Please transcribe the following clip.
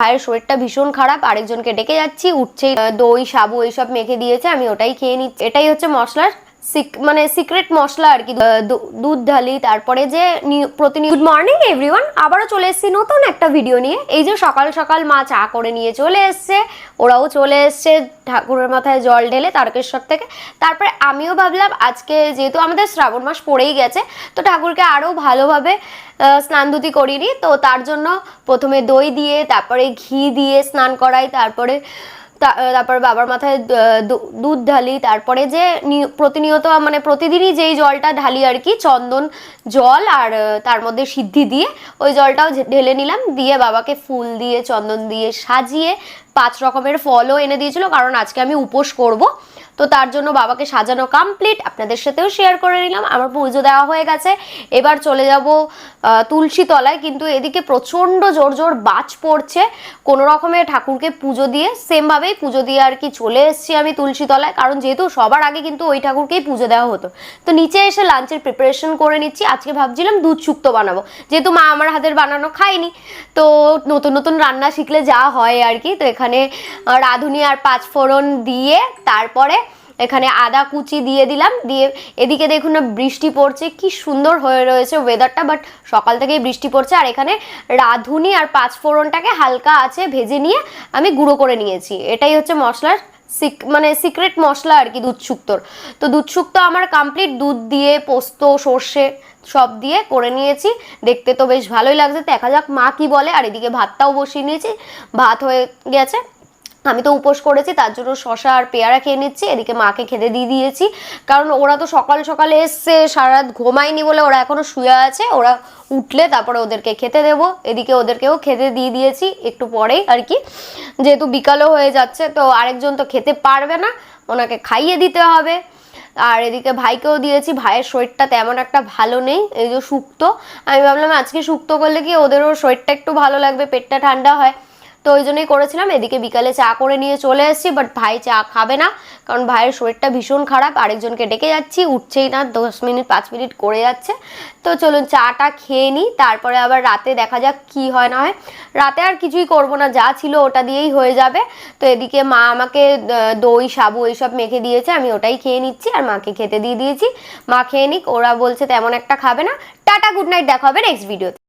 ভাইয়ের শরীরটা ভীষণ খারাপ, আরেকজনকে ডেকে যাচ্ছি, উঠছেই দই সাবু এইসব মেখে দিয়েছে, আমি ওটাই খেয়ে নিচ্ছি। এটাই হচ্ছে মশলার সিক্রেট মশলা আর কি। দুধ ঢালি, তারপরে যে প্রতিনিয়ত। গুড মর্নিং এভরিওয়ান, আবারও চলে এসেছি নতুন একটা ভিডিও নিয়ে। এই যে সকাল সকাল মা চা করে নিয়ে চলে এসছে, ওরাও চলে এসছে ঠাকুরের মাথায় জল ঢেলে তারকেশ্বর থেকে। তারপরে আমিও ভাবলাম আজকে যেহেতু আমাদের শ্রাবণ মাস পড়েই গেছে, তো ঠাকুরকে আরও ভালোভাবে স্নান ধুতি করিনি, তো তার জন্য প্রথমে দই দিয়ে, তারপরে ঘি দিয়ে স্নান করাই, তারপরে বাবার মাথায় দুধ ঢালি, তারপরে যে প্রতিনিয়ত প্রতিদিনই যেই জলটা ঢালি আর কি, চন্দন জল আর তার মধ্যে সিদ্ধি দিয়ে ওই জলটাও ঢেলে নিলাম, দিয়ে বাবাকে ফুল দিয়ে চন্দন দিয়ে সাজিয়ে 5 রকমের ফলও এনে দিয়েছিল, কারণ আজকে আমি উপোস করব। তো তার জন্য বাবাকে সাজানো কমপ্লিট, আপনাদের সাথেও শেয়ার করে নিলাম। আমার পুজো দেওয়া হয়ে গেছে, এবার চলে যাব তুলসী তলায়। কিন্তু এদিকে প্রচণ্ড জোর জোর বাজ পড়ছে, কোনো রকমে ঠাকুরকে পুজো দিয়ে সেমভাবেই পুজো দিয়ে আর কি চলে এসেছি আমি তুলসী তলায়, কারণ যেহেতু সবার আগে কিন্তু ওই ঠাকুরকেই পুজো দেওয়া হতো। তো নিচে এসে লাঞ্চের প্রিপারেশন করে নিচ্ছি। আজকে ভাবছিলাম দুধ শুক্তো বানাবো, যেহেতু মা আমার হাতের বানানো খায়নি, তো নতুন নতুন রান্না শিখলে যা হয় আর কি। তো এখানে রাঁধুনি আর 5 ফোড়ন দিয়ে, তারপরে এখানে আদা কুচি দিয়ে দিলাম, দিয়ে এদিকে দেখুন না বৃষ্টি পড়ছে, কি সুন্দর হয়ে রয়েছে ওয়েদারটা, বাট সকাল থেকেই বৃষ্টি পড়ছে। আর এখানে রাঁধুনি আর 5 ফোড়নটাকে হালকা আছে ভেজে নিয়ে আমি গুঁড়ো করে নিয়েছি। এটাই হচ্ছে মশলার সিক্রেট মশলা আর কি দুধ শুক্তোর। তো দুধ শুক্তো আমার কমপ্লিট, দুধ দিয়ে পোস্ত সর্ষে সব দিয়ে করে নিয়েছি, দেখতে তো বেশ ভালোই লাগছে। দেখা যাক মা কি বলে। আর এদিকে ভাতটাও বসিয়ে নিয়েছি, ভাত হয়ে গেছে। আমি তো উপোস করেছি, তার জন্য শশা আর পেয়ারা খেয়ে নিচ্ছি। এদিকে মাকে খেতে দিয়ে দিয়েছি, কারণ ওরা তো সকাল সকালে এসছে, সারা রাত ঘুমায়নি বলে ওরা এখনো শুয়ে আছে। ওরা উঠলে তারপরে ওদেরকে খেতে দেবো। এদিকে ওদেরকেও খেতে দিয়ে দিয়েছি একটু পরেই আর কি, যেহেতু বিকালও হয়ে যাচ্ছে, তো আরেকজন তো খেতে পারবে না, ওনাকে খাইয়ে দিতে হবে। আর এদিকে ভাইকেও দিয়েছি, ভাইয়ের শরীরটা তেমন একটা ভালো নেই। এই যে শুক্তো, আমি ভাবলাম আজকে শুক্তো করলে কি ওদেরও শরীরটা একটু ভালো লাগবে, পেটটা ঠান্ডা হয়, তো ওই জন্যই করেছিলাম। এদিকে বিকালে চা করে নিয়ে চলে এসেছি, বাট ভাই চা খাবে না, কারণ ভাইয়ের শরীরটা ভীষণ খারাপ, আরেকজনকে ডেকে যাচ্ছি, উঠছেই না, 10 মিনিট 5 মিনিট করে যাচ্ছে। তো চলুন চাটা খেয়ে নিই, তারপরে আবার রাতে দেখা যাক কি হয় না হয়। রাতে আর কিছুই করব না, যা ছিল ওটা দিয়েই হয়ে যাবে। তো এদিকে মা আমাকে দই সাবু এইসব মেখে দিয়েছে, আমি ওটাই খেয়ে নিচ্ছি, আর মাকে খেতে দিয়ে দিয়েছি। মা খেয়ে নিক, ওরা বলছে তেমন একটা খাবে না। টাটা, গুড নাইট, দেখা হবে নেক্সট ভিডিওতে।